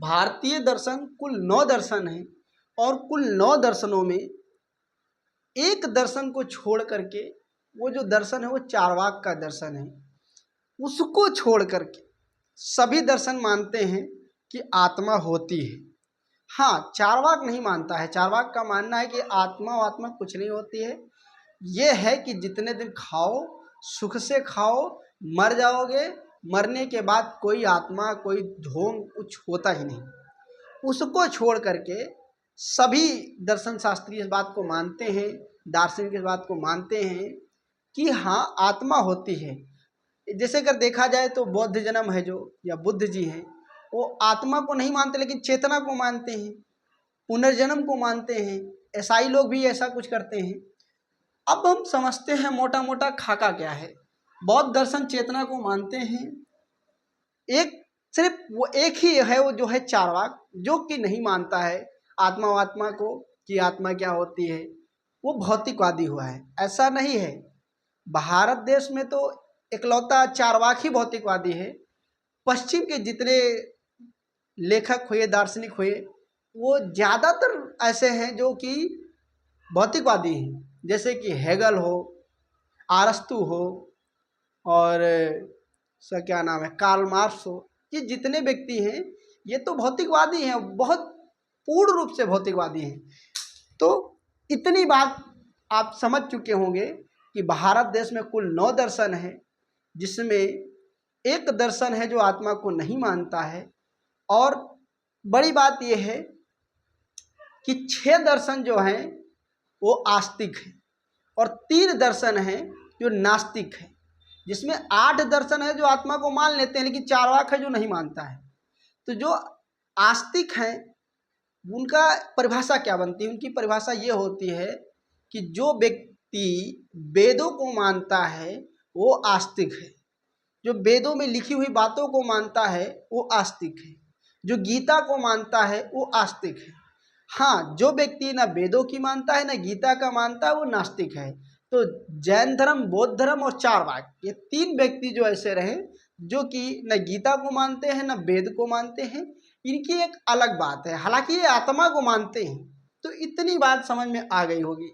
भारतीय दर्शन कुल 9 दर्शन हैं और कुल 9 दर्शनों में एक दर्शन को छोड़ करके, वो जो दर्शन है वो चार्वाक का दर्शन है, उसको छोड़ करके सभी दर्शन मानते हैं कि आत्मा होती है। हाँ, चार्वाक नहीं मानता है। चार्वाक का मानना है कि आत्मा कुछ नहीं होती है। ये है कि जितने दिन खाओ, सुख से खाओ, मर जाओगे, मरने के बाद कोई आत्मा, कोई ढोंग कुछ होता ही नहीं। उसको छोड़ करके सभी दर्शन शास्त्री इस बात को मानते हैं, दार्शनिक इस बात को मानते हैं कि हाँ, आत्मा होती है। जैसे अगर देखा जाए तो बौद्ध जन्म है जो, या बुद्ध जी हैं, वो आत्मा को नहीं मानते लेकिन चेतना को मानते हैं, पुनर्जन्म को मानते हैं। ईसाई लोग भी ऐसा कुछ करते हैं। अब हम समझते हैं मोटा मोटा खाका क्या है। बौद्ध दर्शन चेतना को मानते हैं। एक सिर्फ वो एक ही है, वो जो है चार्वाक, जो कि नहीं मानता है आत्मा को कि आत्मा क्या होती है। वो भौतिकवादी हुआ है। ऐसा नहीं है। भारत देश में तो इकलौता चार्वाक ही भौतिकवादी है। पश्चिम के जितने लेखक हुए, दार्शनिक हुए, वो ज़्यादातर ऐसे हैं जो कि भौतिकवादी हैं। जैसे कि हेगल हो, अरस्तू हो, और क्या नाम है, कार्ल मार्क्स हो। ये जितने व्यक्ति हैं ये तो भौतिकवादी हैं, बहुत पूर्ण रूप से भौतिकवादी हैं। तो इतनी बात आप समझ चुके होंगे कि भारत देश में कुल 9 दर्शन है, जिसमें एक दर्शन है जो आत्मा को नहीं मानता है। और बड़ी बात यह है कि 6 दर्शन जो हैं वो आस्तिक हैं और 3 दर्शन हैं जो नास्तिक हैं, जिसमें 8 दर्शन है जो आत्मा को मान लेते हैं, लेकिन चार्वाक है जो नहीं मानता है। तो जो आस्तिक हैं उनका परिभाषा क्या बनती है? उनकी परिभाषा ये होती है कि जो व्यक्ति वेदों को मानता है वो आस्तिक है, जो वेदों में लिखी हुई बातों को मानता है वो आस्तिक है, जो गीता को मानता है वो आस्तिक है। हाँ, जो व्यक्ति ना वेदों की मानता है ना गीता का मानता है वो नास्तिक है। तो जैन धर्म, बौद्ध धर्म और चार्वाक, ये 3 व्यक्ति जो ऐसे रहे जो कि न गीता को मानते हैं न वेद को मानते हैं, इनकी एक अलग बात है। हालांकि ये आत्मा को मानते हैं। तो इतनी बात समझ में आ गई होगी।